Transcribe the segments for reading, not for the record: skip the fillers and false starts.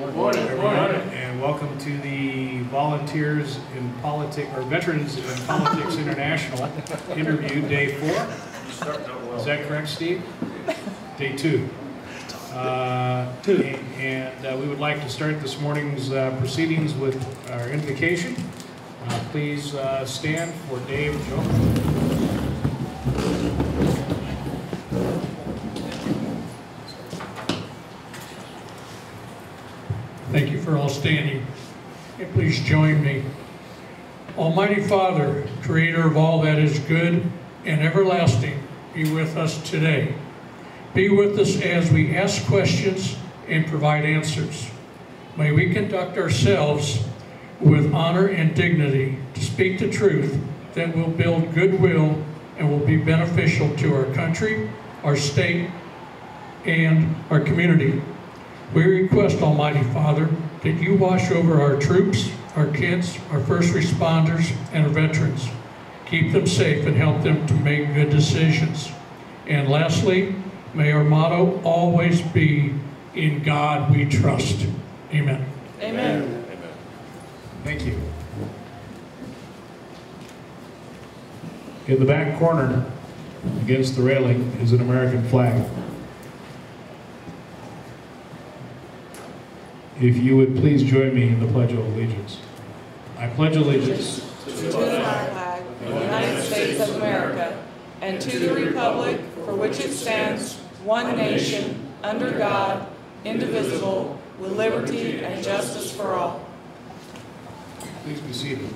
Morning, everyone, and welcome to the Volunteers in Politics, or Veterans in Politics International interview, day 4. Is that correct, Steve? Day 2. We would like to start this morning's proceedings with our invocation. Please stand for Dave Jones. Thank you for all standing. And please join me. Almighty Father, creator of all that is good and everlasting, be with us today. Be with us as we ask questions and provide answers. May we conduct ourselves with honor and dignity to speak the truth that will build goodwill and will be beneficial to our country, our state, and our community. We request, Almighty Father, that you watch over our troops, our kids, our first responders, and our veterans. Keep them safe and help them to make good decisions. And lastly, may our motto always be, in God we trust. Amen. Amen. Amen. Thank you. In the back corner, against the railing, is an American flag. If you would please join me in the Pledge of Allegiance. I pledge allegiance to the flag of the United States of America and to the republic for which it stands, one nation, under God, indivisible, with liberty and justice for all. Please be seated.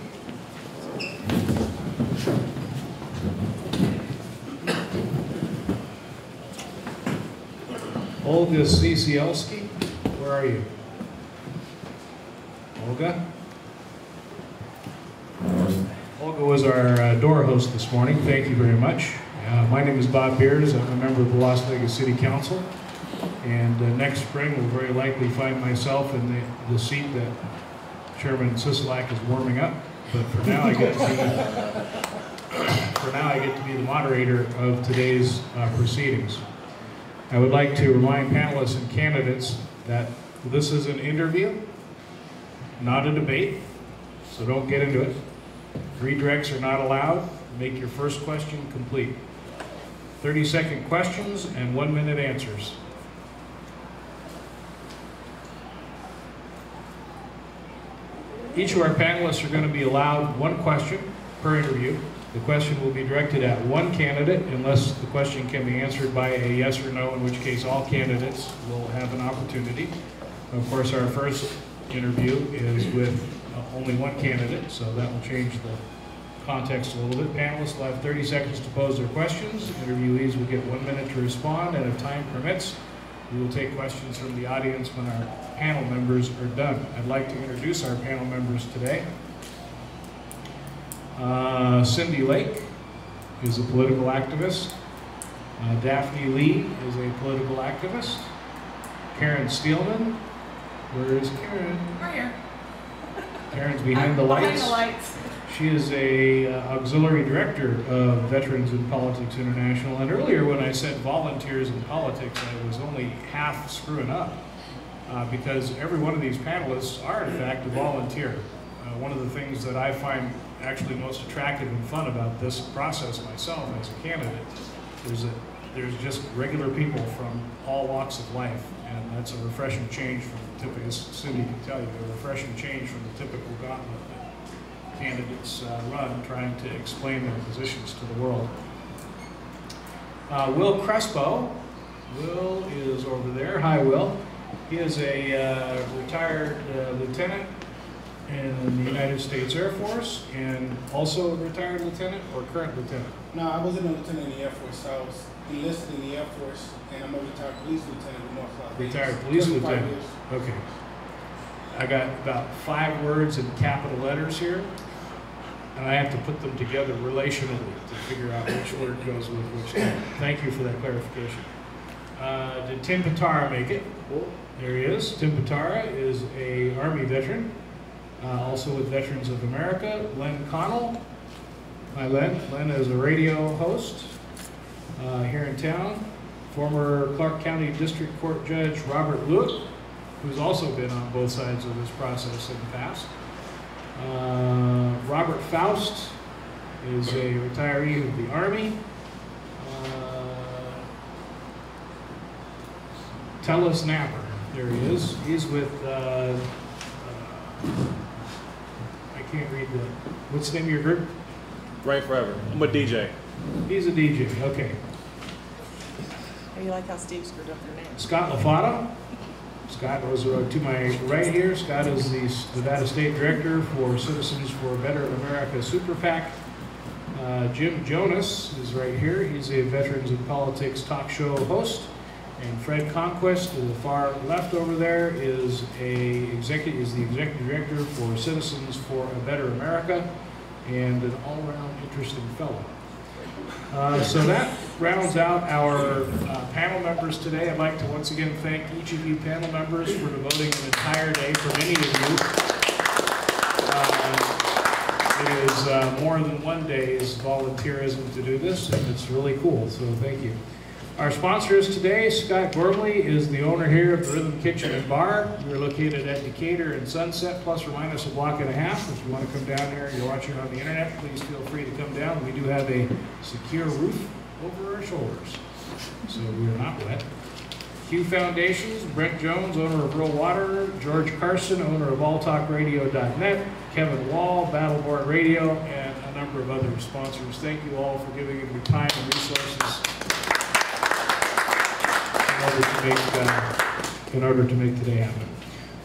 Olga Sisolak, where are you? Olga? Olga was our door host this morning. Thank you very much. My name is Bob Beers. I'm a member of the Las Vegas City Council. And next spring, we'll very likely find myself in the seat that Chairman Sisolak is warming up. But for now, I get to be the moderator of today's proceedings. I would like to remind panelists and candidates that this is an interview, not a debate, so don't get into it. Redirects are not allowed. Make your first question complete. 30-second questions and 1-minute answers. Each of our panelists are going to be allowed one question per interview. The question will be directed at one candidate unless the question can be answered by a yes or no, in which case all candidates will have an opportunity. Of course, our first interview is with only one candidate, so that will change the context a little bit. Panelists will have 30 seconds to pose their questions. Interviewees will get 1 minute to respond, and if time permits, we will take questions from the audience when our panel members are done. I'd like to introduce our panel members today. Cindy Lake is a political activist. Daphne Lee is a political activist. Karen Steelman. Where is Karen? Right here. Karen's behind the lights. Behind the lights. She is a auxiliary director of Veterans in Politics International. And earlier when I said volunteers in politics, I was only half screwing up because every one of these panelists are in fact a volunteer. One of the things that I find actually most attractive and fun about this process myself as a candidate is that there's just regular people from all walks of life, and that's a refreshing change from the typical, as Cindy can tell you, a refreshing change from the typical gauntlet that candidates run trying to explain their positions to the world. Will Crespo. Will is over there. Hi, Will. He is a retired lieutenant in the United States Air Force, and also a retired lieutenant or current lieutenant? No, I wasn't a lieutenant in the Air Force. I was enlisted in the Air Force, and I'm a retired police lieutenant in North Las Vegas. Retired police lieutenant. Years. Okay. I got about 5 words in capital letters here, and I have to put them together relationally to figure out which word goes with which term. Thank you for that clarification. Did Tim Patara make it? There he is. Tim Patara is an Army veteran, also with Veterans of America. Len Connell. Hi, Len. Len is a radio host here in town. Former Clark County District Court Judge Robert Lewitt who's also been on both sides of this process in the past. Robert Faust is a retiree of the Army. Tellis Napper, there he is. He's with, I can't read the, what's the name of your group? Right forever. I'm a DJ. He's a DJ, okay. How do you like how Steve screwed up their name? Scott Lafato. Scott was to my right here. Scott is the Nevada State Director for Citizens for a Better America Super PAC. Jim Jonas is right here. He's a Veterans in Politics talk show host. And Fred Conquest to the far left over there is the Executive Director for Citizens for a Better America and an all-around interesting fellow. So that rounds out our panel members today. I'd like to once again thank each of you panel members for devoting an entire day for many of you. It is more than one day's volunteerism to do this, and it's really cool, so thank you. Our sponsors today, Scott Gormley is the owner here of the Rhythm Kitchen and Bar. We're located at Decatur and Sunset, plus or minus a block and a half. If you want to come down there and you're watching on the internet, please feel free to come down. We do have a secure roof over our shoulders, so we are not wet. Q Foundations, Brent Jones, owner of Real Water, George Carson, owner of alltalkradio.net, Kevin Wall, Battleborn Radio, and a number of other sponsors. Thank you all for giving of your time and resources in order to make today happen.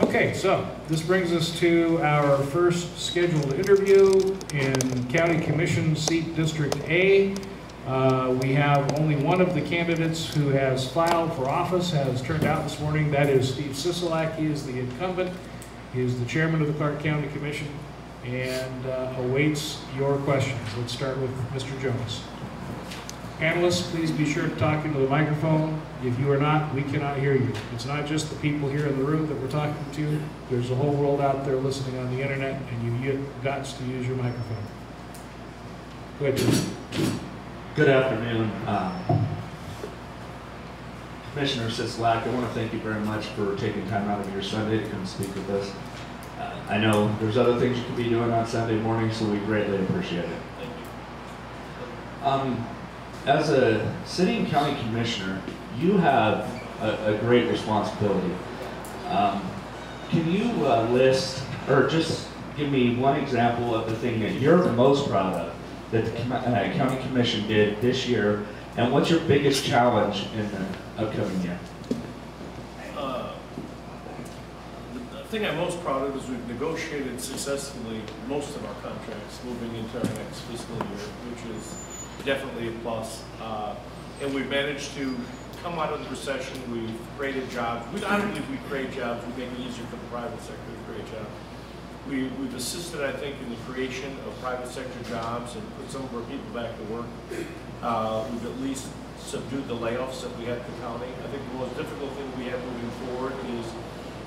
Okay, so this brings us to our first scheduled interview in County Commission seat District A. We have only one of the candidates who has filed for office has turned out this morning. That is Steve Sisolak. He is the incumbent. He is the chairman of the Clark County Commission and awaits your questions. Let's start with Mr. Jones. Panelists, please be sure to talk into the microphone. If you are not, we cannot hear you. It's not just the people here in the room that we're talking to. There's a whole world out there listening on the internet, and you've got to use your microphone. Go ahead, Jim. Good afternoon. Commissioner Sisolak, I want to thank you very much for taking time out of your Sunday to come speak with us. I know there's other things you could be doing on Sunday morning, so we greatly appreciate it. Thank you. As a city and county commissioner, you have a great responsibility. Can you list, or just give me one example of the thing that you're the most proud of that the county commission did this year, and what's your biggest challenge in the upcoming year? The thing I'm most proud of is we've negotiated successfully most of our contracts moving into our next fiscal year, which is definitely a plus. And we've managed to come out of the recession. We've created jobs. I don't believe we create jobs. We make it easier for the private sector to create jobs. We've assisted, I think, in the creation of private sector jobs and put some of our people back to work. We've at least subdued the layoffs that we had in the county. I think the most difficult thing we have moving forward is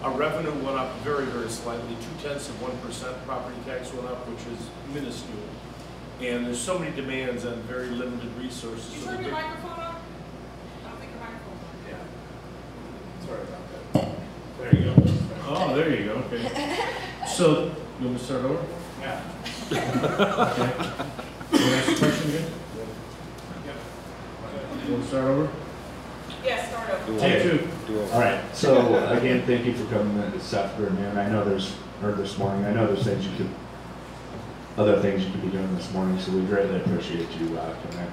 our revenue went up very, very slightly. 0.2%. Property tax went up, which is minuscule. And there's so many demands on very limited resources. You turn your microphone on? I don't think your microphone on. Yeah. Sorry about that. There you go. Oh, there you go. Okay. So, you want me to start over? Yeah. Okay. You want to ask the question again? Yeah. You want to start over? Yeah, start over. Take two. All right. So again, thank you for coming this afternoon. I know this morning. I know there's things you could. Other things you could be doing this morning, so we greatly appreciate you coming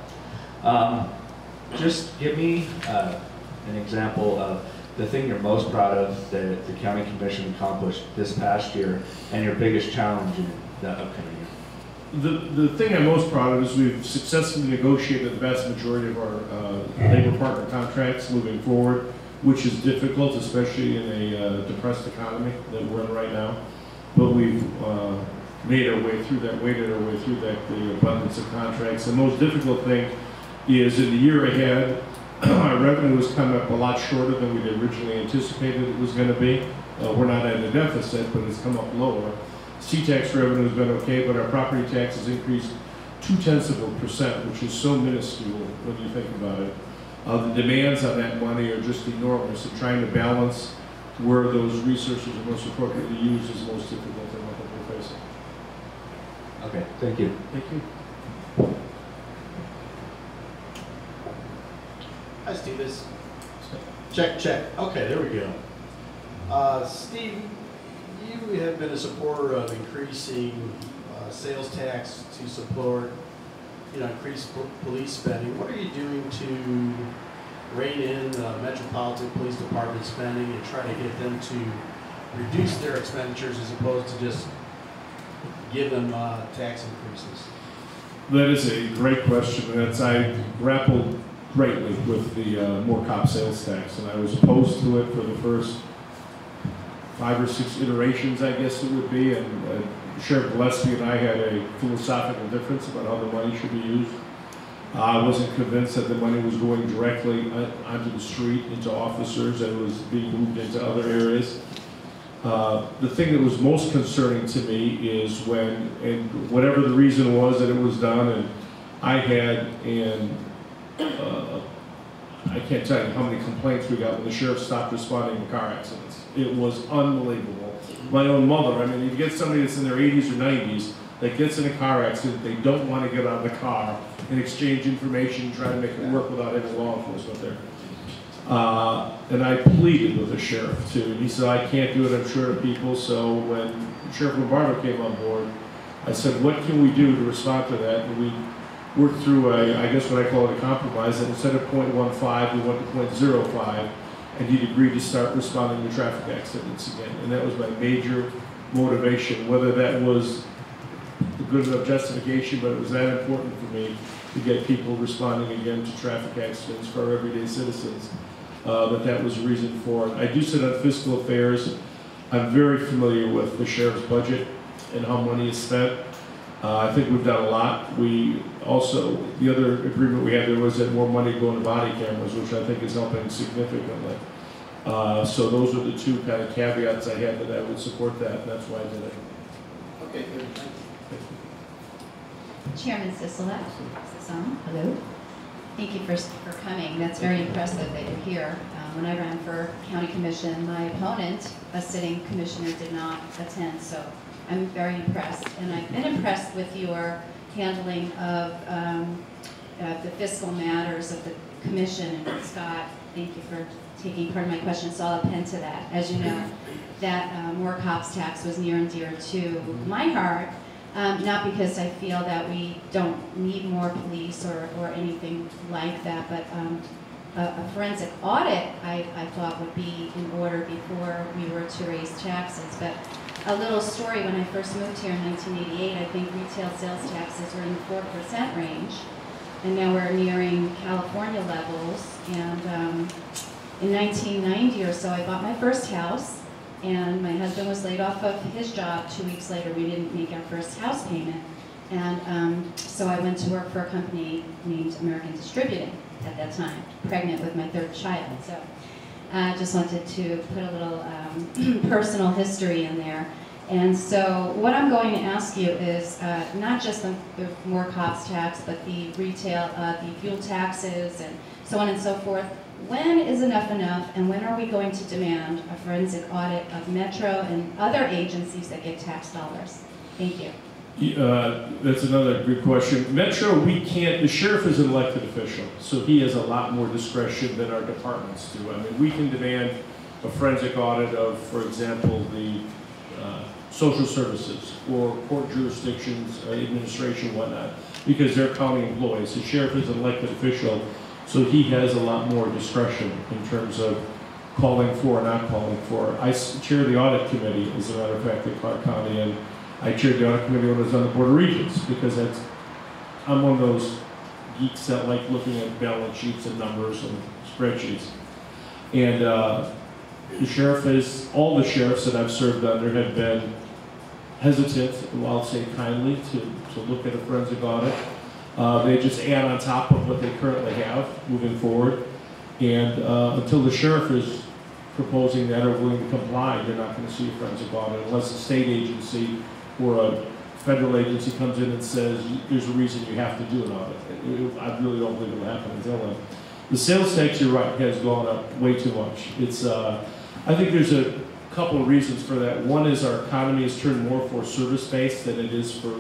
in. Just give me an example of the thing you're most proud of that the County Commission accomplished this past year and your biggest challenge in the upcoming year. The thing I'm most proud of is we've successfully negotiated the vast majority of our labor partner contracts moving forward, which is difficult, especially in a depressed economy that we're in right now. But we've made our way through that, waded our way through that, the abundance of contracts. The most difficult thing is in the year ahead, our revenue has come up a lot shorter than we'd originally anticipated it was going to be. We're not at a deficit, but it's come up lower. C-tax revenue has been okay, but our property tax has increased 0.2%, which is so minuscule when you think about it. The demands on that money are just enormous, and trying to balance where those resources are most appropriately used is most difficult and what we're facing. Okay, thank you. Thank you. Hi, Steve. Check, check. Okay, there we go. Steve, you have been a supporter of increasing sales tax to support, increased police spending. What are you doing to rein in Metropolitan Police Department spending and try to get them to reduce their expenditures as opposed to just give them tax increases? That is a great question. I grappled greatly with the more cop sales tax, and I was opposed to it for the first 5 or 6 iterations, I guess it would be, and Sheriff Gillespie and I had a philosophical difference about how the money should be used. I wasn't convinced that the money was going directly onto the street, into officers, and it was being moved into other areas. The thing that was most concerning to me is when, and whatever the reason was that it was done, and I had, and I can't tell you how many complaints we got when the sheriff stopped responding to car accidents. It was unbelievable. My own mother, I mean, you get somebody that's in their 80s or 90s that gets in a car accident, they don't want to get out of the car and exchange information and try to make it work without any law enforcement there. And I pleaded with the sheriff too. He said, I can't do it, I'm short of people. So when Sheriff Lombardo came on board, I said, what can we do to respond to that? And we worked through I guess what I call it a compromise, and instead of 0.15, we went to 0.05, and he'd agreed to start responding to traffic accidents again. And that was my major motivation, whether that was a good enough justification, but it was that important for me to get people responding again to traffic accidents for our everyday citizens, that was the reason for it. I do sit on fiscal affairs. I'm very familiar with the sheriff's budget and how money is spent. I think we've done a lot. We also, the other agreement we had there was that more money going to body cameras, which I think is helping significantly. So those are the two kind of caveats I had that I would support that, and that's why I did it. Okay, good. Thank you. Chairman Sisolak. Hello. Thank you for coming. That's very impressive that you're here. When I ran for county commission, my opponent, a sitting commissioner, did not attend, so I'm very impressed. And I've been impressed with your handling of the fiscal matters of the commission. And Scott, thank you for taking part of my question, so I'll append to that. As you know, that more cops tax was near and dear to my heart. Not because I feel that we don't need more police or anything like that, but a forensic audit I thought would be in order before we were to raise taxes. But a little story, when I first moved here in 1988, I think retail sales taxes were in the 4% range, and now we're nearing California levels. And in 1990 or so, I bought my first house, and my husband was laid off of his job. 2 weeks later, we didn't make our first house payment. And so I went to work for a company named American Distributing at that time, pregnant with my 3rd child. So I just wanted to put a little personal history in there. And so what I'm going to ask you is not just the more cops tax, but the retail, the fuel taxes, and so on and so forth. When is enough enough, and when are we going to demand a forensic audit of Metro and other agencies that get tax dollars? Thank you. That's another good question. Metro, we can't, the sheriff is an elected official, so he has a lot more discretion than our departments do. I mean, we can demand a forensic audit of, for example, the social services or court jurisdictions, administration, whatnot, because they're county employees. The sheriff is an elected official, so he has a lot more discretion in terms of calling for or not calling for. I chair the audit committee, as a matter of fact, at Clark County, and I chaired the audit committee when I was on the Board of Regents, because I'm one of those geeks that like looking at balance sheets and numbers and spreadsheets. And the sheriff all the sheriffs that I've served under have been hesitant, I'll say kindly, to look at a forensic audit. They just add on top of what they currently have moving forward. And until the sheriff is proposing that or willing to comply, you're not going to see a forensic audit unless a state agency or a federal agency comes in and says, there's a reason you have to do an audit. I really don't believe it will happen until then. The sales tax, you're right, has gone up way too much. It's, I think there's a couple of reasons for that. One is our economy has turned more for service-based than it is for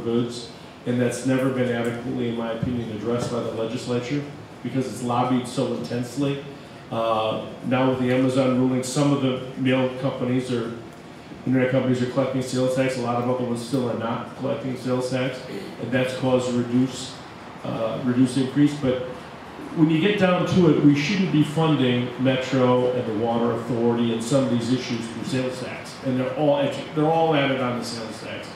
goods, and that's never been adequately, in my opinion, addressed by the legislature because it's lobbied so intensely. Now with the Amazon ruling, some of the mail companies or internet companies are collecting sales tax. A lot of other ones still are not collecting sales tax, and that's caused a reduced increase. But when you get down to it, we shouldn't be funding Metro and the Water Authority and some of these issues through sales tax, and they're all added on to sales tax.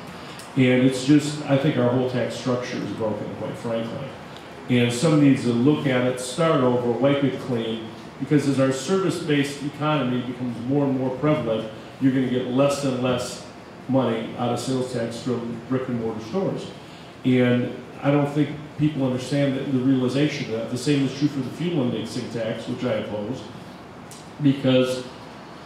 And it's just, I think our whole tax structure is broken, quite frankly. And somebody needs to look at it, start over, wipe it clean, because as our service-based economy becomes more and more prevalent, you're going to get less and less money out of sales tax from brick and mortar stores. And I don't think people understand the realization of that. The same is true for the fuel indexing tax, which I oppose, because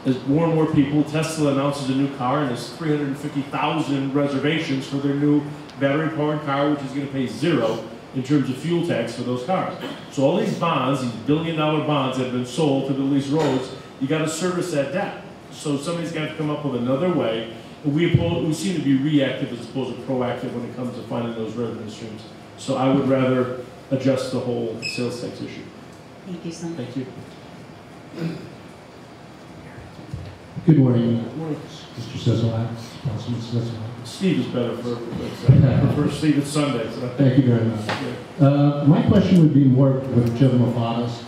as more and more people, Tesla announces a new car and there's 350,000 reservations for their new battery-powered car, which is going to pay zero in terms of fuel tax for those cars. So all these bonds, these billion-dollar bonds that have been sold to build these roads, you got to service that debt. So somebody's got to come up with another way. And we seem to be reactive as opposed to proactive when it comes to finding those revenue streams. So I would rather adjust the whole sales tax issue. Thank you, son. Thank you. Good morning, Mr. Sisolak, Councilman Sisolak. Steve is better for I prefer Steve at Sunday. So Thank you very much. My question would be more with Jim Mafadas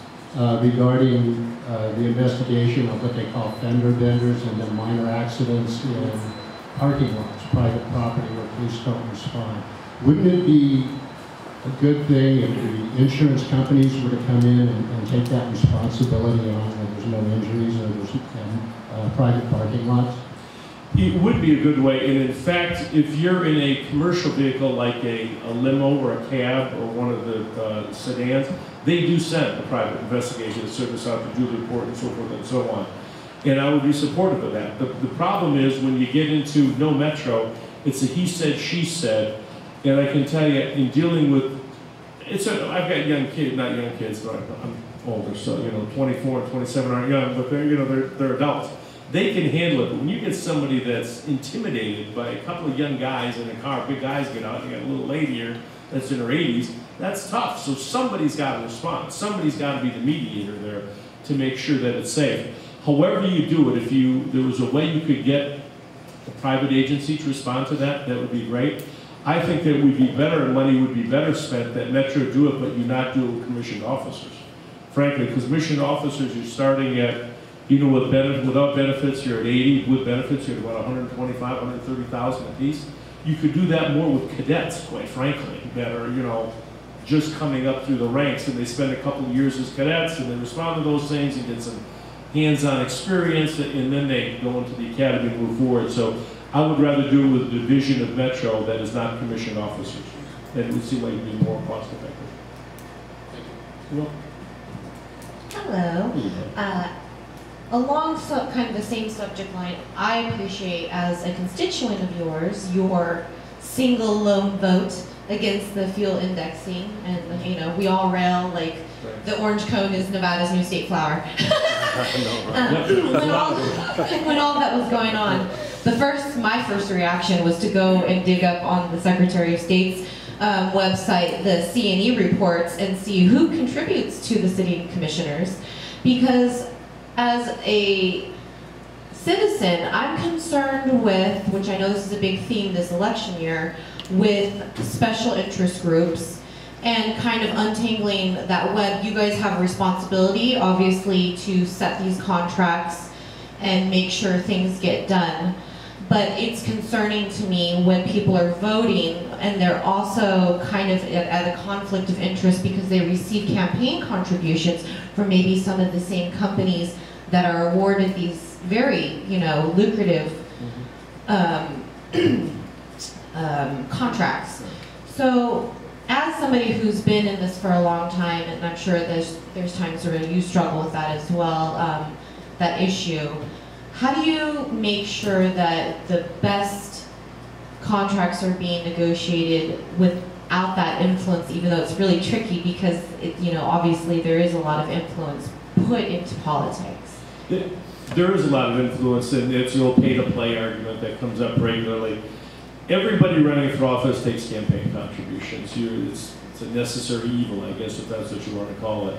regarding the investigation of what they call fender benders and then minor accidents in parking lots, private property where police don't respond. Wouldn't it be a good thing if the insurance companies were to come in and take that responsibility on where there's no injuries or there's private parking lots? It would be a good way, and in fact, if you're in a commercial vehicle like a limo or a cab or one of the sedans, they do send a private investigation service out to do the report and so forth and so on. And I would be supportive of that. The problem is when you get into no Metro, it's a he said, she said, and I can tell you in dealing with, I've got young kids, not young kids, but I'm older, so 24 and 27 aren't young, but they're adults. They can handle it, but when you get somebody that's intimidated by a couple of young guys in a car, big guys get out, you got a little lady here that's in her 80s, that's tough. So somebody's got to respond. Somebody's got to be the mediator there to make sure that it's safe. However you do it, if there was a way you could get a private agency to respond to that, that would be great. I think that would be better, and money would be better spent that Metro do it, but you not do it with commissioned officers. Frankly, because commissioned officers, you're starting at, without benefits, you're at 80. With benefits, you're at about 125, 130,000 a piece. You could do that more with cadets, quite frankly, that are, just coming up through the ranks, and they spend a couple of years as cadets, and they respond to those things and get some hands-on experience, and then they go into the academy and move forward. So I would rather do it with a division of Metro that is not commissioned officers. That would seem like it would be more cost-effective. Thank you. Hello. Along kind of the same subject line, I appreciate as a constituent of yours your single lone vote against the fuel indexing, and we all rail like the orange cone is Nevada's new state flower. When all that was going on, my first reaction was to go and dig up on the Secretary of State's website the C&E reports and see who contributes to the city commissioners, because as a citizen, I'm concerned with, which I know this is a big theme this election year, with special interest groups and kind of untangling that web. You guys have a responsibility, obviously, to set these contracts and make sure things get done. But it's concerning to me when people are voting and they're also kind of at a conflict of interest because they receive campaign contributions from maybe some of the same companies that are awarded these very, lucrative contracts. So as somebody who's been in this for a long time, and I'm sure there's times where you struggle with that as well, that issue, how do you make sure that the best contracts are being negotiated without that influence, even though it's really tricky because, obviously there is a lot of influence put into politics? there is a lot of influence, and it's the old pay-to-play argument that comes up regularly. Everybody running for office takes campaign contributions. It's a necessary evil, I guess, if that's what you want to call it,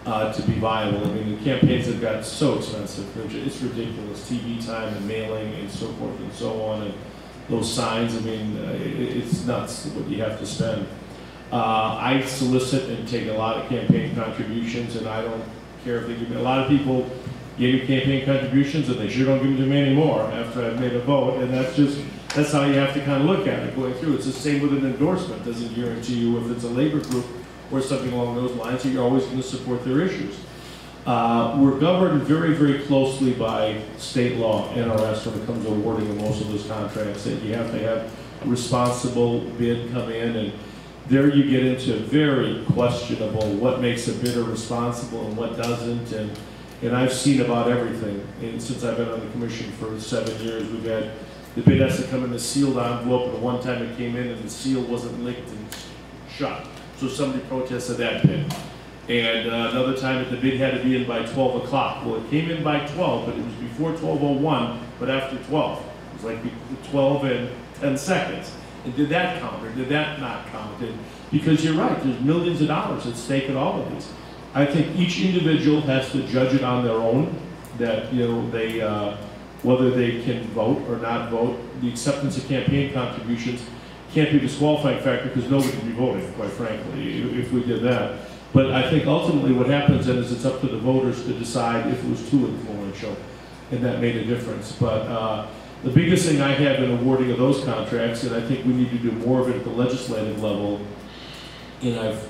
to be viable. I mean, the campaigns have got so expensive. It's ridiculous. TV time and mailing and so forth and so on, and those signs, I mean, it's nuts what you have to spend. I solicit and take a lot of campaign contributions, and I don't care if they give me, a lot of people give me campaign contributions, and they sure don't give them to me anymore after I've made a vote, and that's how you have to kind of look at it going through. It's the same with an endorsement. It doesn't guarantee you if it's a labor group or something along those lines that you're always going to support their issues. We're governed very, very closely by state law, NRS, when it comes to awarding most of those contracts, that you have to have a responsible bid come in, and there you get into very questionable what makes a bidder responsible and what doesn't, and I've seen about everything. And since I've been on the commission for 7 years, we've had the bid has to come in a sealed envelope, and one time it came in and the seal wasn't licked and shut. So somebody protested that bid. And another time the bid had to be in by 12 o'clock. Well, it came in by 12, but it was before 12:01, but after 12. It was like 12 and 10 seconds. And did that count, or did that not count? And because you're right, there's millions of dollars at stake in all of these. I think each individual has to judge it on their own, that, you know, they, whether they can vote or not vote. The acceptance of campaign contributions can't be a disqualifying factor because nobody can be voting, quite frankly, if we did that. But I think ultimately what happens then is it's up to the voters to decide if it was too influential, and that made a difference. But the biggest thing I have in awarding of those contracts, and I think we need to do more of it at the legislative level, and I've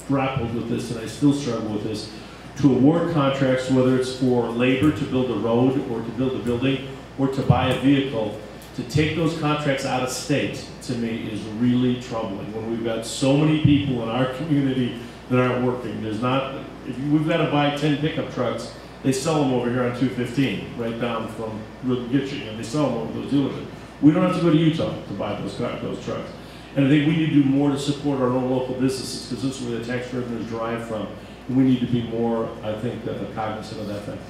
grappled with this and I still struggle with this, to award contracts, whether it's for labor to build a road or to build a building or to buy a vehicle, to take those contracts out of state, to me, is really troubling. When we've got so many people in our community that aren't working, there's not, if we've got to buy 10 pickup trucks, they sell them over here on 215, right down from Gitching, and they sell them over those dealerships. We don't have to go to Utah to buy those trucks. And I think we need to do more to support our own local businesses, because this is where the tax revenues derive from. And we need to be more, I think, cognizant of that fact.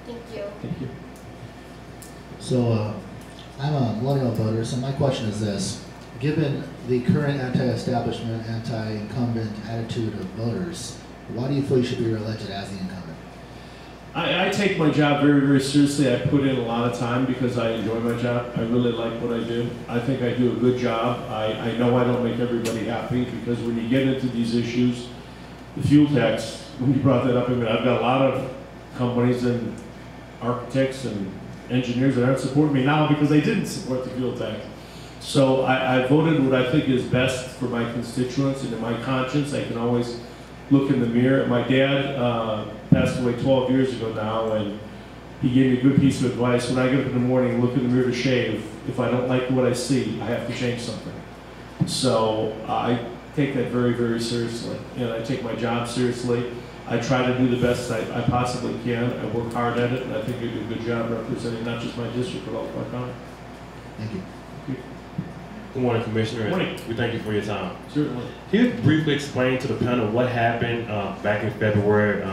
Thank you. Thank you. So I'm a millennial voter, so my question is this. Given the current anti-establishment, anti-incumbent attitude of voters, why do you feel you should be reelected as the incumbent? I take my job very, very seriously. I put in a lot of time because I enjoy my job. I really like what I do. I think I do a good job. I know I don't make everybody happy, because when you get into these issues, the fuel tax, when you brought that up, I mean, I've got a lot of companies and architects and engineers that aren't supporting me now because they didn't support the fuel tax. So I voted what I think is best for my constituents, and in my conscience, I can always look in the mirror. My dad passed away 12 years ago now, and he gave me a good piece of advice. When I get up in the morning and look in the mirror to shave, if I don't like what I see, I have to change something. So I take that very, very seriously, and I take my job seriously. I try to do the best I possibly can. I work hard at it, and I think I do a good job representing not just my district, but also my county. Thank you. Good morning, Commissioner. Good morning. We thank you for your time. Certainly. Can you briefly explain to the panel what happened back in February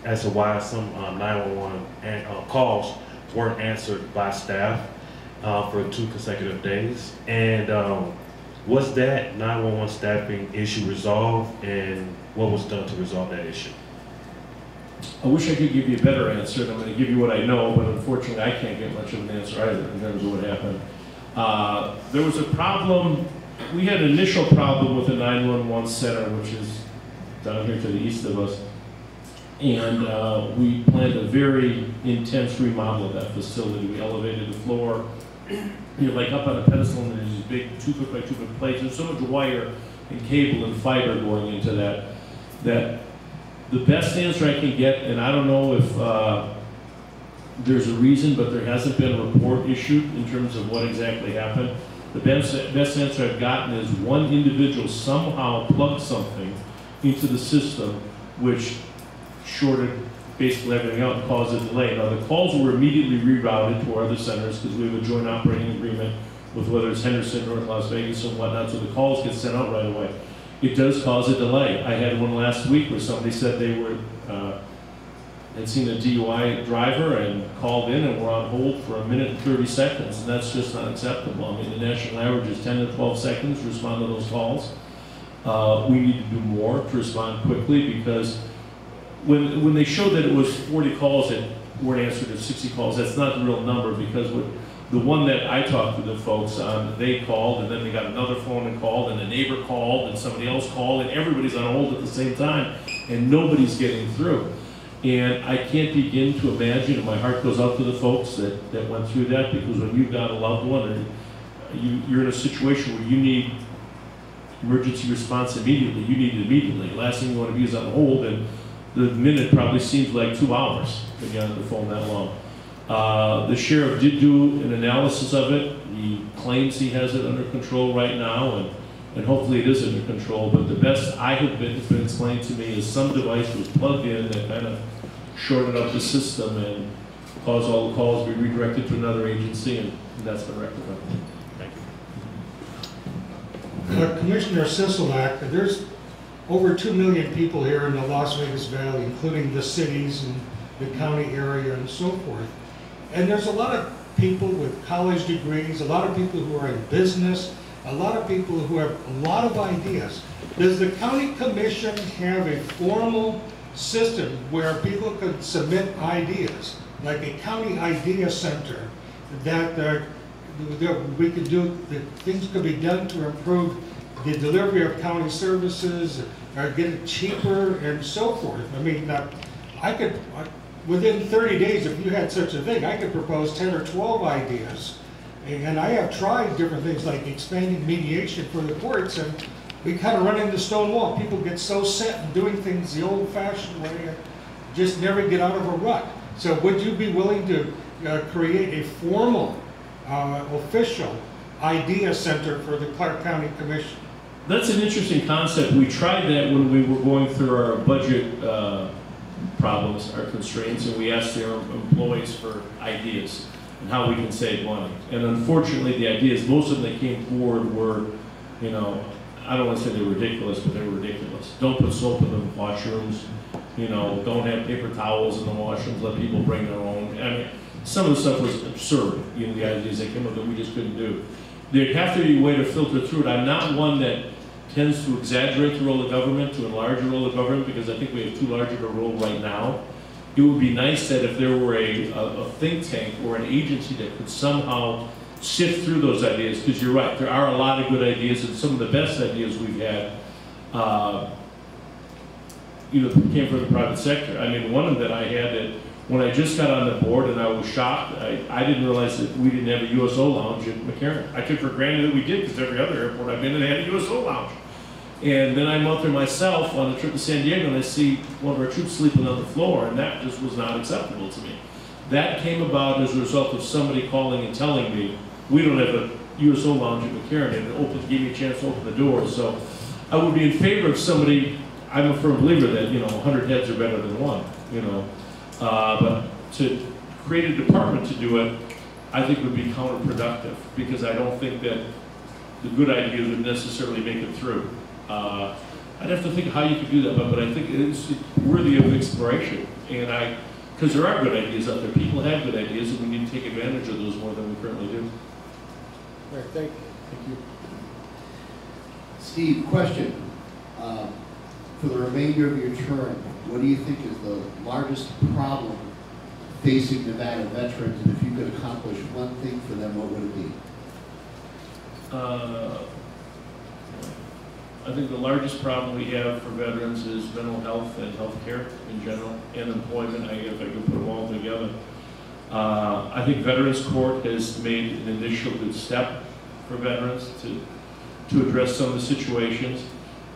as to why some 911 calls weren't answered by staff for 2 consecutive days? And was that 911 staffing issue resolved, and what was done to resolve that issue? I wish I could give you a better answer, and I'm going to give you what I know, but unfortunately I can't get much of an answer either in terms of what happened. There was a problem. We had an initial problem with the 911 center, which is down here to the east of us, and we planned a very intense remodel of that facility. We elevated the floor, you know, like up on a pedestal, and there's these big 2-foot by 2-foot plates. There's so much wire and cable and fiber going into that, that the best answer I can get, and I don't know if there's a reason, but there hasn't been a report issued in terms of what exactly happened. The best answer I've gotten is one individual somehow plugged something into the system which shorted basically everything out and caused a delay. Now the calls were immediately rerouted to our other centers because we have a joint operating agreement with whether it's Henderson, North Las Vegas, and whatnot, so the calls get sent out right away. It does cause a delay. I had one last week where somebody said they were had seen a DUI driver and called in and were on hold for 1 minute and 30 seconds, and that's just not acceptable. I mean, the national average is 10 to 12 seconds to respond to those calls. We need to do more to respond quickly, because when they showed that it was 40 calls that weren't answered or 60 calls, that's not the real number, because the one that I talked to the folks on, they called, and then they got another phone and called, and a neighbor called, and somebody else called, and everybody's on hold at the same time, and nobody's getting through. And I can't begin to imagine, and my heart goes out to the folks that went through that, because when you've got a loved one, or you're in a situation where you need emergency response immediately, you need it immediately. Last thing you want to be is on hold, and the minute probably seems like 2 hours when you're on the phone that long. The sheriff did do an analysis of it. He claims he has it under control right now, and hopefully it is under control, but the best it's been explained to me is some device was plugged in that kind of shorted up the system and caused all the calls to be redirected to another agency, and that's been rectified. Thank you. Commissioner Sisolak, there's over 2 million people here in the Las Vegas Valley, including the cities and the county area and so forth. And there's a lot of people with college degrees, a lot of people who are in business, a lot of people who have a lot of ideas. Does the county commission have a formal system where people could submit ideas, like a county idea center, that we could do, that things could be done to improve the delivery of county services, or get it cheaper and so forth? I mean, within 30 days, if you had such a thing, I could propose 10 or 12 ideas. And I have tried different things like expanding mediation for the courts, and we kind of run into stone wall. People get so set in doing things the old-fashioned way and just never get out of a rut. So would you be willing to create a formal, official idea center for the Clark County Commission? That's an interesting concept. We tried that when we were going through our budget problems, our constraints, and we asked their employees for ideas and how we can save money. And unfortunately, the ideas, most of them that came forward were, you know, I don't want to say they were ridiculous, but they were ridiculous. Don't put soap in the washrooms, you know, don't have paper towels in the washrooms, let people bring their own. I mean, some of the stuff was absurd, you know, the ideas that came up that we just couldn't do. There'd have to be a way to filter through it. I'm not one that tends to exaggerate the role of government, to enlarge the role of government, because I think we have too large of a role right now. It would be nice that if there were a think tank or an agency that could somehow sift through those ideas, because you're right, there are a lot of good ideas, and some of the best ideas we've had, you know, came from the private sector. I mean, one of them that I had, that when I just got on the board and I was shocked, I didn't realize that we didn't have a USO lounge at McCarran. I took for granted that we did, because every other airport I've been in had a USO lounge. And then I'm out there myself on a trip to San Diego, and I see one of our troops sleeping on the floor, and that just was not acceptable to me. That came about as a result of somebody calling and telling me, we don't have a USO lounge at McCarran, and it gave me a chance to open the door. So I would be in favor of somebody, I'm a firm believer that, you know, 100 heads are better than one, you know. But to create a department to do it, I think would be counterproductive, because I don't think that the good ideas would necessarily make it through. I'd have to think of how you could do that, but I think it's worthy of exploration. And because there are good ideas out there. People have good ideas, and we need to take advantage of those more than we currently do. All right, thank you. Steve, question. For the remainder of your term, what do you think is the largest problem facing Nevada veterans? And if you could accomplish one thing for them, what would it be? I think the largest problem we have for veterans is mental health and health care in general, and employment, if I could put them all together. I think Veterans Court has made an initial good step for veterans to address some of the situations.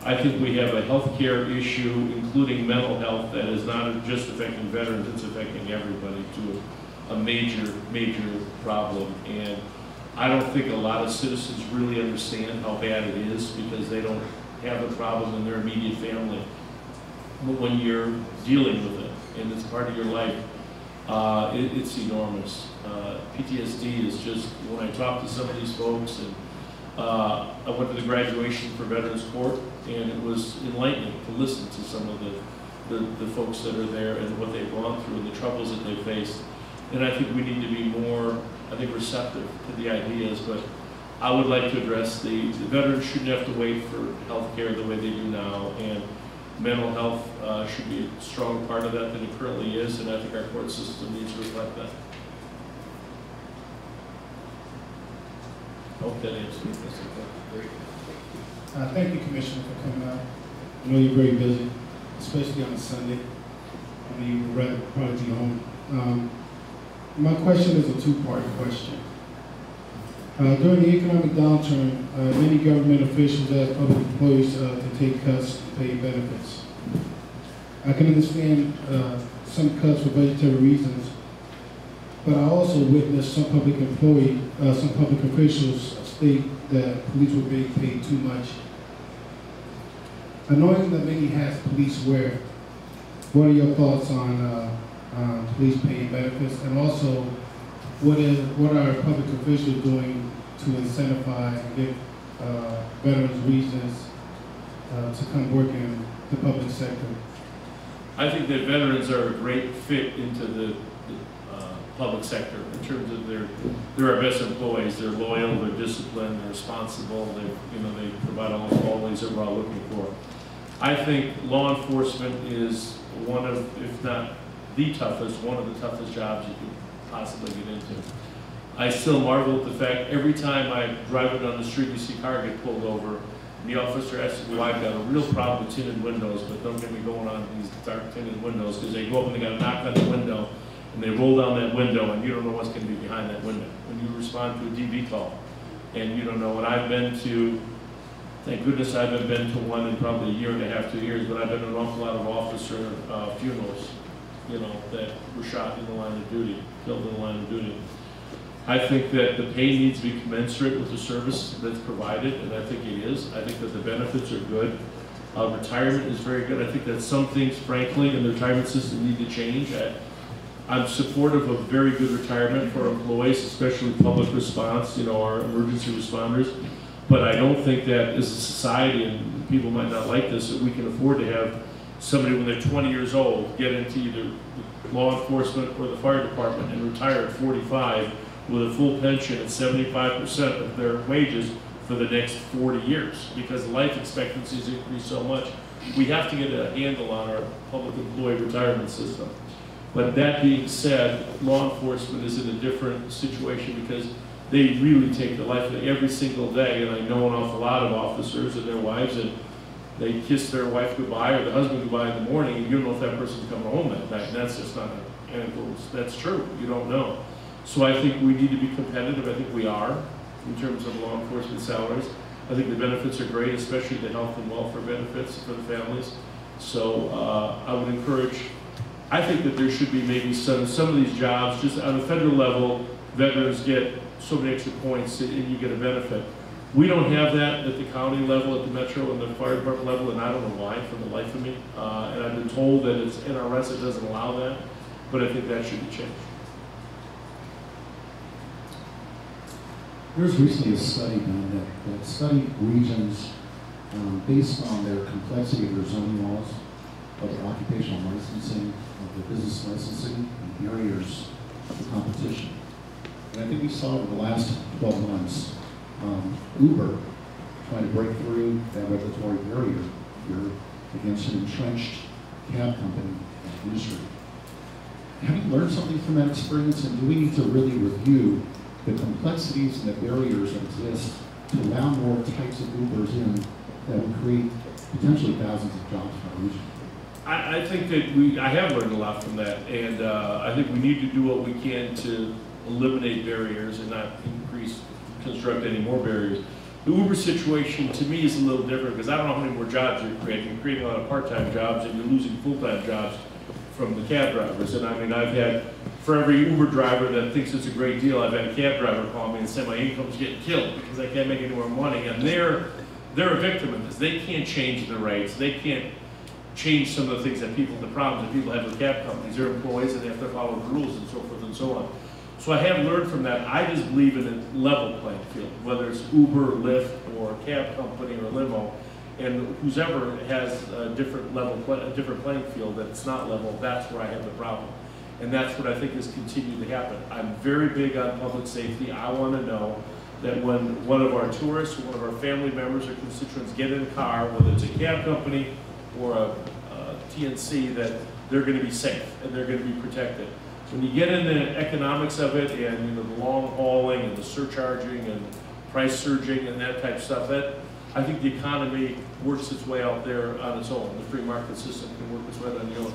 I think we have a health care issue, including mental health, that is not just affecting veterans, it's affecting everybody, to a major, major problem. And I don't think a lot of citizens really understand how bad it is, because they don't have a problem in their immediate family. But when you're dealing with it, and it's part of your life, it's enormous. PTSD is just, when I talk to some of these folks, and I went to the graduation for Veterans Court, and it was enlightening to listen to some of the the folks that are there and what they've gone through and the troubles that they've faced. And I think we need to be more, I think, receptive to the ideas, but I would like to address the veterans shouldn't have to wait for health care the way they do now, and mental health should be a strong part of that than it currently is, and I think our court system needs to reflect that. I hope that answers your question. Great. Thank you, Commissioner, for coming out. I know you're very busy, especially on a Sunday. I know you would rather probably be home. My question is a two-part question. During the economic downturn, many government officials asked public employees to take cuts to pay benefits. I can understand some cuts for budgetary reasons, but I also witnessed some public officials state that police were being paid too much. Knowing that many hats police wear, what are your thoughts on police paying benefits, and also what are public officials doing to incentivize and give veterans reasons to come work in the public sector? I think that veterans are a great fit into the public sector in terms of they're our best employees. They're loyal, they're disciplined, they're responsible. They provide all the qualities that we're all looking for. I think law enforcement is one of, if not the toughest, one of the toughest jobs you can possibly get into. I still marvel at the fact every time I drive down the street, you see a car get pulled over, and the officer asks me, well, I've got a real problem with tinted windows, but don't get me going on these dark tinted windows, because they go up and they got to knock on the window, and they roll down that window, and you don't know what's going to be behind that window. When you respond to a DV call, and you don't know. And I've been to, thank goodness I haven't been to one in probably a year and a half, 2 years, but I've been to an awful lot of officer funerals, that were shot in the line of duty, killed in the line of duty. I think that the pay needs to be commensurate with the service that's provided, and I think it is. I think that the benefits are good. Retirement is very good. I think that some things, frankly, in the retirement system need to change. I'm supportive of very good retirement for employees, especially public response, our emergency responders. But I don't think that as a society, and people might not like this, that we can afford to have somebody when they're 20 years old get into either law enforcement or the fire department and retire at 45 with a full pension at 75% of their wages for the next 40 years, because life expectancy has increased so much. We have to get a handle on our public employee retirement system. But that being said, law enforcement is in a different situation because they really take the life of every single day, and I know an awful lot of officers and their wives, and they kiss their wife goodbye or the husband goodbye in the morning, and you don't know if that person's coming home that night, and that's just not an anecdote. That's true. You don't know. So I think we need to be competitive. I think we are in terms of law enforcement salaries. I think the benefits are great, especially the health and welfare benefits for the families. So I would encourage, I think that there should be maybe some of these jobs, just on a federal level, veterans get so many extra points and you get a benefit. We don't have that at the county level, at the metro and the fire department level, and I don't know why, for the life of me. And I've been told that it's NRS, it doesn't allow that, but I think that should be changed. There was recently a study done that studied regions based on their complexity of their zoning laws, of their occupational licensing, of their business licensing, and barriers to competition. And I think we saw over the last 12 months, Uber trying to break through that regulatory barrier here against an entrenched cab company industry. Have you learned something from that experience, and do we need to really review the complexities and the barriers that exist to allow more types of Ubers in that would create potentially thousands of jobs in our region? I think that I have learned a lot from that, and I think we need to do what we can to eliminate barriers and not construct any more barriers. The Uber situation to me is a little different because I don't know how many more jobs you're creating. You're creating a lot of part-time jobs and you're losing full-time jobs from the cab drivers. And I mean, I've had, for every Uber driver that thinks it's a great deal, I've had a cab driver call me and say my income's getting killed because I can't make any more money. And they're a victim of this. They can't change the rates. They can't change some of the things that the problems that people have with cab companies. They're employees and they have to follow the rules and so forth and so on. So I have learned from that. I just believe in a level playing field, whether it's Uber, Lyft, or a cab company or a limo. And whoever has a different playing field that's not level, that's where I have the problem. And that's what I think has continued to happen. I'm very big on public safety. I want to know that when one of our tourists or one of our family members or constituents get in a car, whether it's a cab company or a TNC, that they're going to be safe and they're going to be protected. When you get into the economics of it and the long hauling and the surcharging and price surging and that type of stuff, that I think the economy works its way out there on its own. The free market system can work its way on its own.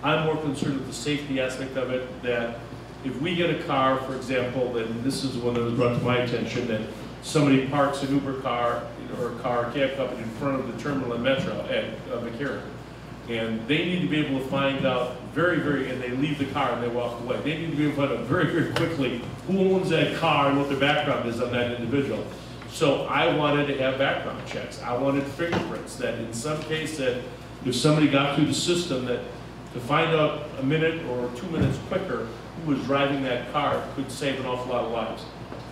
I'm more concerned with the safety aspect of it, that if we get a car, for example, then this is one that was brought to my attention, that somebody parks an Uber car or a cab company in front of the terminal in Metro at Decatur. And they need to be able to find out and they leave the car and they walk away. They need to be able to find out very, very quickly who owns that car and what their background is on that individual. So I wanted to have background checks. I wanted fingerprints, that in some case that if somebody got through the system, that to find out a minute or 2 minutes quicker who was driving that car could save an awful lot of lives.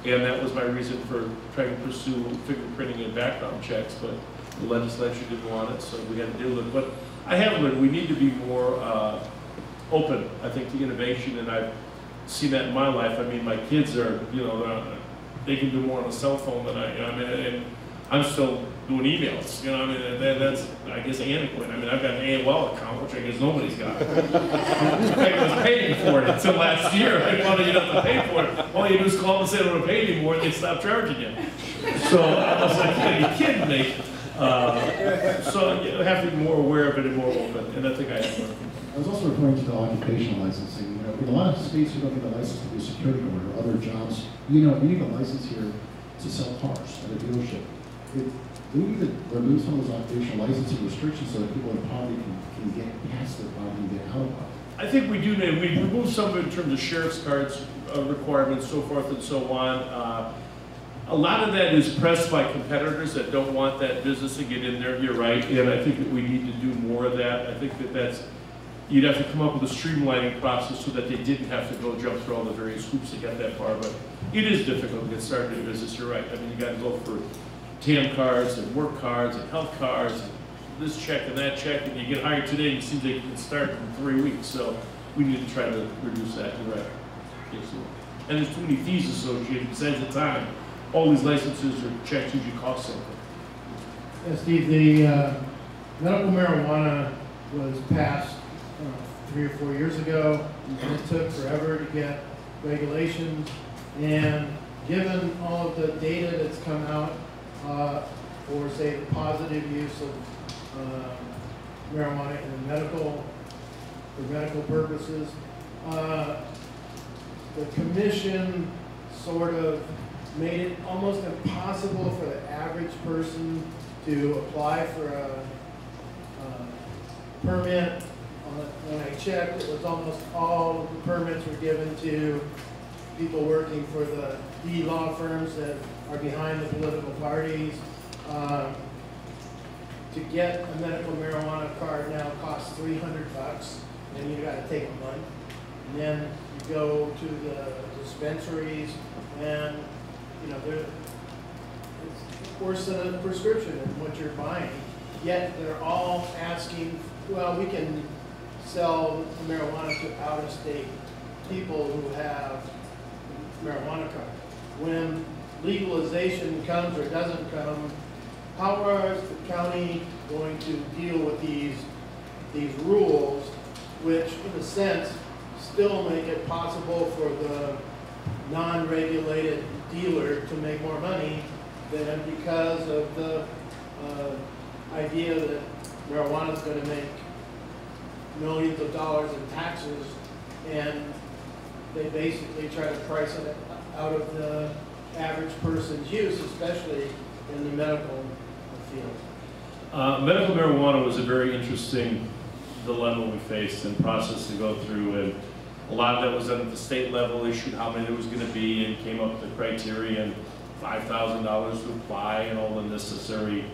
And that was my reason for trying to pursue fingerprinting and background checks, but the legislature didn't want it, so we had to deal with it. But I have learned we need to be more open, I think, to innovation, and I've seen that in my life. I mean, my kids are, they can do more on a cell phone than and I'm still doing emails, that's, I guess, antiquated. I mean, I've got an AOL account, which I guess nobody's got. In fact, I was paying for it until last year. I wanted you not to pay for it. All you do is call and say I don't want to pay anymore, and they stop charging you. So I was like, are you kidding me? So you have to be more aware of it and more open, and I think I am. I was also referring to the occupational licensing. In a lot of states, you don't need a license to be a security guard or other jobs. You need a license here to sell cars at a dealership. We need to remove some of those occupational licensing restrictions so that people in poverty can get past their poverty and get out of poverty. I think we do need, we removed some of it in terms of sheriff's cards requirements, so forth and so on. A lot of that is pressed by competitors that don't want that business to get in there, you're right, and I think that we need to do more of that. I think that you'd have to come up with a streamlining process so that they didn't have to go jump through all the various hoops to get that far, but it is difficult to get started in a business, you're right. I mean, you got to go for TAM cards and work cards and health cards, and this check and that check, and you get hired today and it seems like you can start in 3 weeks, so we need to try to reduce that, you're right. And there's too many fees associated besides the time. All these licenses or checks usually cost something. Yeah, Steve, the medical marijuana was passed 3 or 4 years ago, and it took forever to get regulations, and given all of the data that's come out for, say, the positive use of marijuana in for medical purposes, the commission sort of made it almost impossible for the average person to apply for a permit. When I checked, it was almost all the permits were given to people working for the law firms that are behind the political parties. To get a medical marijuana card now costs $300, and you got to take a month. And then you go to the dispensaries, and it's worse than a prescription in what you're buying. Yet they're all asking, well, we can sell marijuana to out-of-state people who have marijuana cards. When legalization comes or doesn't come, how is the county going to deal with these rules, which in a sense still make it possible for the non-regulated dealer to make more money than because of the idea that marijuana is going to make millions of dollars in taxes, and they basically try to price it out of the average person's use, especially in the medical field. Medical marijuana was a very interesting dilemma we faced and process to go through, and a lot of that was done at the state level, issued how many there was going to be, and came up with the criteria, and $5,000 to apply, and all the necessary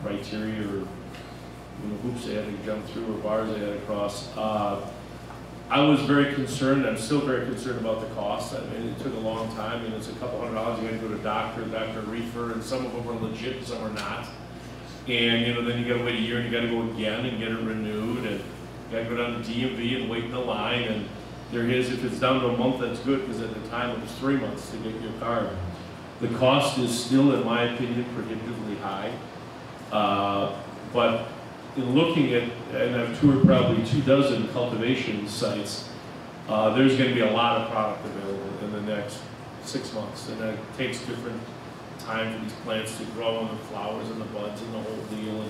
criteria or hoops they had to jump through or bars they had to cross. I was very concerned, I'm still very concerned about the cost. I mean, it took a long time, and it's a couple $100. You had to go to a doctor reefer, and some of them were legit, some are not. And then you gotta wait a year and you gotta go again and get it renewed, and you gotta go down to DMV and wait in the line, and there is, if it's down to a month, that's good, because at the time it was 3 months to get your card. The cost is still, in my opinion, prohibitively high. But in looking at, and I've toured probably 24 cultivation sites, there's going to be a lot of product available in the next 6 months, and that takes different time for these plants to grow, and the flowers and the buds and the whole deal.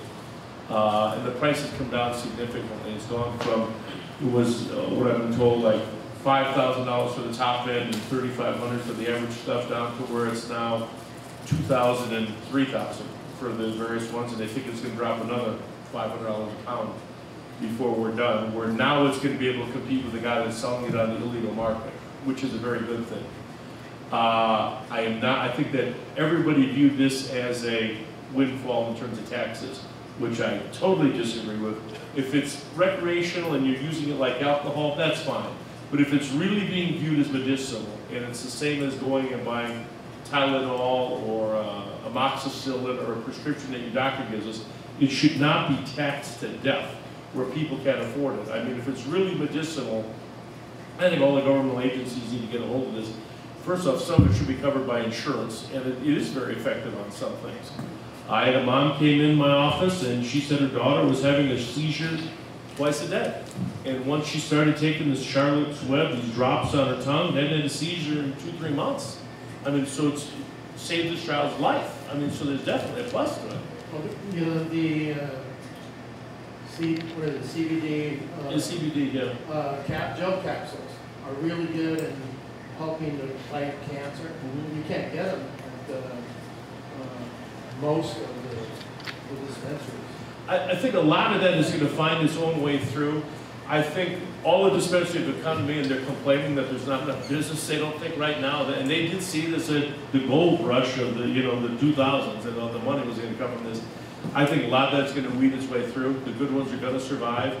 And the price has come down significantly. It's gone from, it was what I've been told, like $5,000 for the top end and $3,500 for the average stuff, down to where it's now $2,000 and $3,000 for the various ones, and they think it's going to drop another $500 a pound before we're done, where now it's going to be able to compete with the guy that's selling it on the illegal market, which is a very good thing. I think that everybody viewed this as a windfall in terms of taxes, which I totally disagree with. If it's recreational and you're using it like alcohol, that's fine. But if it's really being viewed as medicinal, and it's the same as going and buying Tylenol or amoxicillin or a prescription that your doctor gives us, it should not be taxed to death where people can't afford it. I mean, if it's really medicinal, I think all the governmental agencies need to get a hold of this. First off, some of it should be covered by insurance, and it is very effective on some things. I had a mom came in my office, and she said her daughter was having a seizure twice a day. And once she started taking this Charlotte's Web, these drops on her tongue, hadn't had a seizure in 2-3 months. I mean, so it's saved this child's life. I mean, so there's definitely a plus to it. Well, the CBD, CBD, yeah. gel capsules are really good in helping to fight cancer. Mm-hmm. You can't get them at most of the dispensaries. I think a lot of that is going to find its own way through. I think all the dispensaries have come to me and they're complaining that there's not enough business. They don't think right now, and they did see this at the gold rush of the, the 2000s, and the money was going to come from this. I think a lot of that's going to weed its way through. The good ones are going to survive.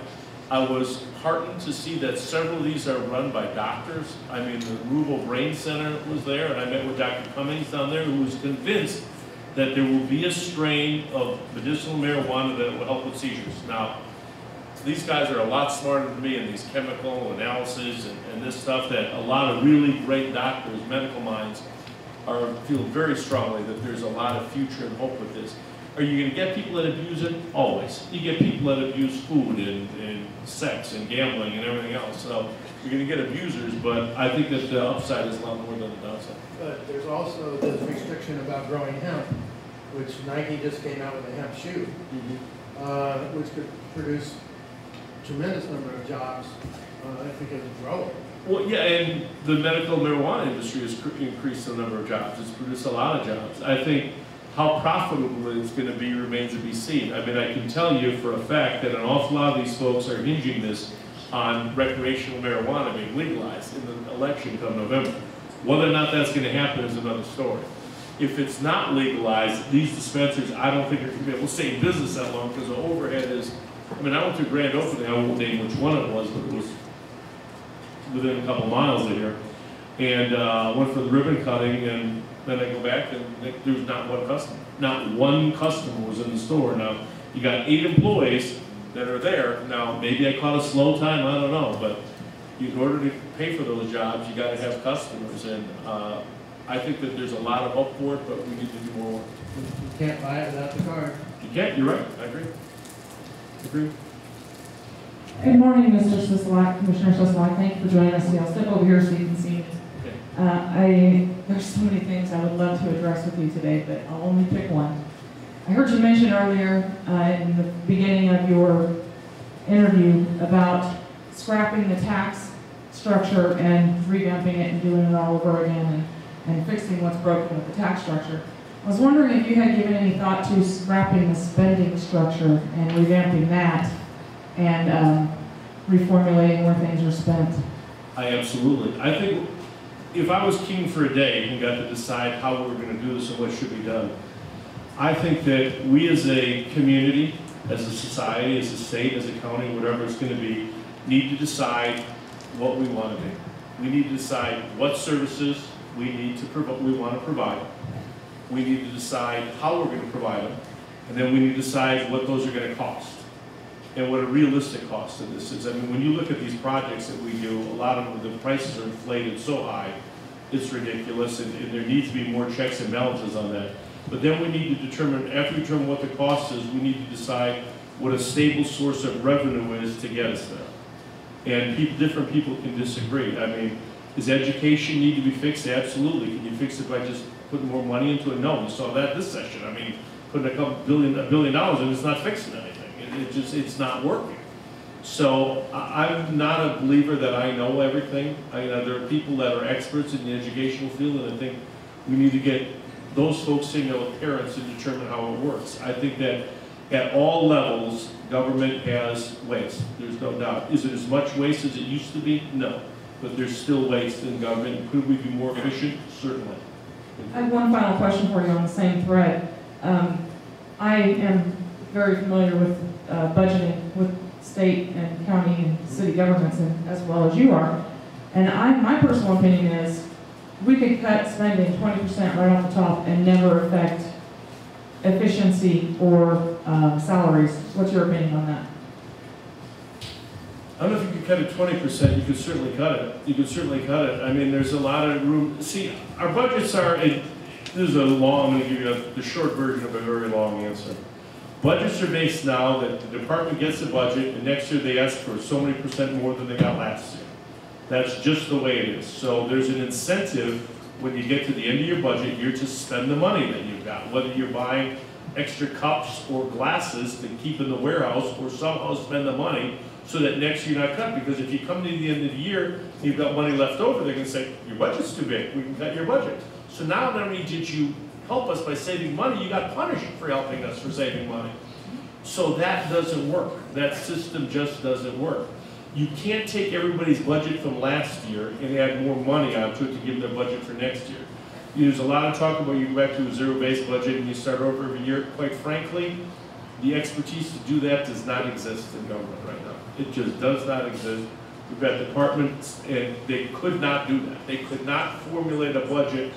I was heartened to see that several of these are run by doctors. I mean, the Rural Brain Center was there, and I met with Dr. Cummings down there, who was convinced that there will be a strain of medicinal marijuana that will help with seizures. Now, these guys are a lot smarter than me in these chemical analysis and this stuff, that a lot of really great doctors, medical minds, feel very strongly that there's a lot of future and hope with this. Are you going to get people that abuse it? Always. You get people that abuse food and sex and gambling and everything else. So you're going to get abusers, but I think that the upside is a lot more than the downside. But there's also this restriction about growing hemp, which Nike just came out with a hemp shoe, which could produce a tremendous number of jobs if we can grow it. Well, yeah, and the medical marijuana industry has increased the number of jobs. It's produced a lot of jobs. I think how profitable it's going to be remains to be seen. I mean, I can tell you for a fact that an awful lot of these folks are hinging this on recreational marijuana being legalized in the election come November. Whether or not that's going to happen is another story. If it's not legalized, these dispensaries, I don't think are going to be able to stay in business that long, because the overhead is, I mean, I went to a grand opening, I won't name which one it was, but it was within a couple miles of here, and went for the ribbon cutting, and then I go back and there was not one customer. Not one customer was in the store. Now, you got 8 employees that are there. Now, maybe I caught a slow time, I don't know, but in order to pay for those jobs, you got to have customers, and I think that there's a lot of hope for it, but we need to do more. You can't buy it without the card. You can't, you're right, I agree. Good morning, Mr. Sisolak, Commissioner Sisolak. Thank you for joining us today. I'll step over here so you can see me. There's so many things I would love to address with you today, but I'll only pick one. I heard you mention earlier in the beginning of your interview about scrapping the tax structure and revamping it and doing it all over again and fixing what's broken with the tax structure. I was wondering if you had given any thought to scrapping the spending structure and revamping that and reformulating where things are spent. I absolutely. I think if I was king for a day and got to decide how we were going to do this and what should be done, I think that we as a community, as a society, as a state, as a county, whatever it's going to be, need to decide what we want to do. We need to decide what services we need to we want to provide. We need to decide how we're going to provide them, And then we need to decide what those are going to cost and what a realistic cost of this is. I mean, when you look at these projects that we do, a lot of them, the prices are inflated so high, it's ridiculous, and there needs to be more checks and balances on that. But then we need to determine, after we determine what the cost is, we need to decide what a stable source of revenue is to get us there. And different people can disagree. I mean, does education need to be fixed? Absolutely. Can you fix it by just putting more money into it? No. We saw that this session. I mean, putting $1 billion and it's not fixing anything. It's not working. So I'm not a believer that I know everything. There are people that are experts in the educational field, and I think we need to get those folks sitting with parents to determine how it works. I think that at all levels, government has waste. There's no doubt. Is it as much waste as it used to be? No. But there's still waste in government. Could we be more efficient? Certainly. I have one final question for you on the same thread. I am very familiar with budgeting with state and county and city governments, and as well as you are. And my personal opinion is we could cut spending 20% right off the top and never affect efficiency or salaries. What's your opinion on that? I don't know if you could cut it 20%, you could certainly cut it. You could certainly cut it. I mean, there's a lot of room. See, our budgets are, this is a long, I'm going to give you the short version of a very long answer. Budgets are based now that the department gets a budget, and next year they ask for so many % more than they got last year. That's just the way it is. So there's an incentive when you get to the end of your budget year to spend the money that you've got, whether you're buying extra cups or glasses to keep in the warehouse, or somehow spend the money so that next year you're not cut. Because if you come to the end of the year and you've got money left over, they're going to say, your budget's too big, we can cut your budget. So now not only did you help us by saving money, you got punished for helping us for saving money. So that doesn't work. That system just doesn't work. You can't take everybody's budget from last year and add more money onto it to give their budget for next year. There's a lot of talk about you go back to a zero-based budget and you start over every year. Quite frankly, the expertise to do that does not exist in government right now. It just does not exist. We've got departments, and they could not do that. They could not formulate a budget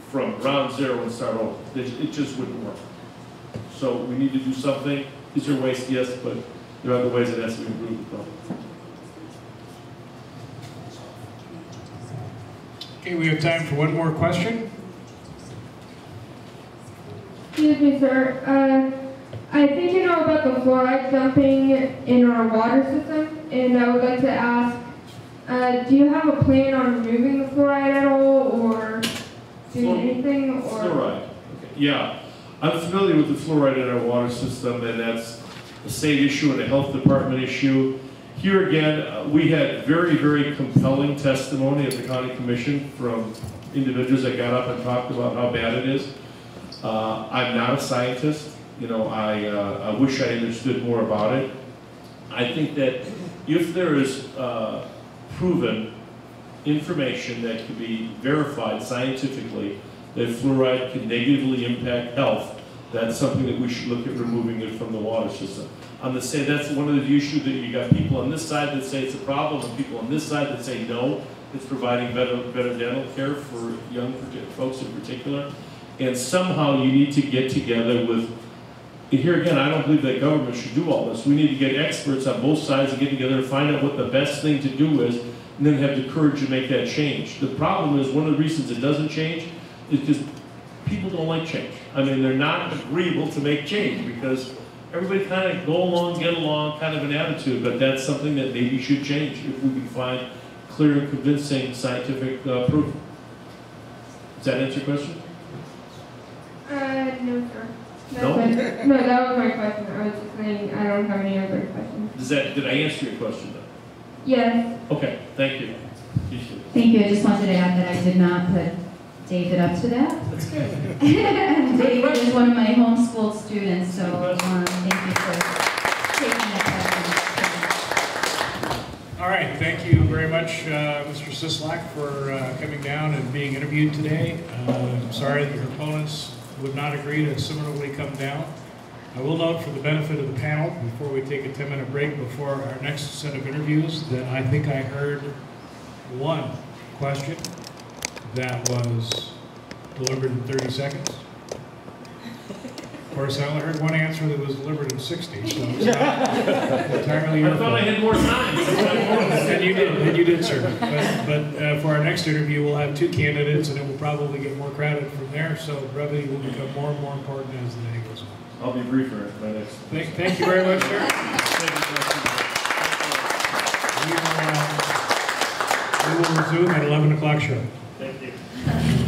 from ground zero and start over. It just wouldn't work. So we need to do something. Is there waste? Yes, but there are other ways it has to be improved. Okay, we have time for one more question. Excuse me, sir. I think you know about the fluoride dumping in our water system, and I would like to ask, do you have a plan on removing the fluoride at all, or doing anything? Or? Fluoride. Okay. Yeah, I'm familiar with the fluoride in our water system, and that's a state issue and a health department issue. Here again, we had very, very compelling testimony at the county commission from individuals that got up and talked about how bad it is. I'm not a scientist. You know, I wish I understood more about it. I think that if there is proven information that can be verified scientifically that fluoride can negatively impact health, that's something that we should look at removing it from the water system. That's one of the issues that you got people on this side that say it's a problem, and people on this side that say no, it's providing better dental care for young folks in particular. And somehow you need to get together with, and here again, I don't believe that government should do all this. We need to get experts on both sides and get together and find out what the best thing to do is, and then have the courage to make that change. The problem is, one of the reasons it doesn't change is because people don't like change. I mean, they're not agreeable to make change because everybody kind of go along, get along kind of an attitude, but that's something that maybe should change if we can find clear and convincing scientific proof. Does that answer your question? No, sir. No? No, that was my question. I was just saying I don't have any other questions. Did I answer your question though? Yes. Okay, thank you. Thank you. I just wanted to add that I did not put David up to that. That's good. David is one of my homeschooled students, so thank you for taking that question. All right, thank you very much, Mr. Sisolak, for coming down and being interviewed today. I'm sorry that your opponents would not agree to similarly come down. I will note for the benefit of the panel, before we take a 10-minute break before our next set of interviews, that I think I heard one question that was delivered in 30 seconds. course, I only heard one answer that was delivered in 60, so it's not entirely your I thought I had more time. and you did, sir. But for our next interview, we'll have 2 candidates, and it will probably get more crowded from there, so brevity will become more and more important as the day goes on. I'll be briefer at my next. Thank you very much, sir. We will resume at 11 o'clock sharp. Thank you.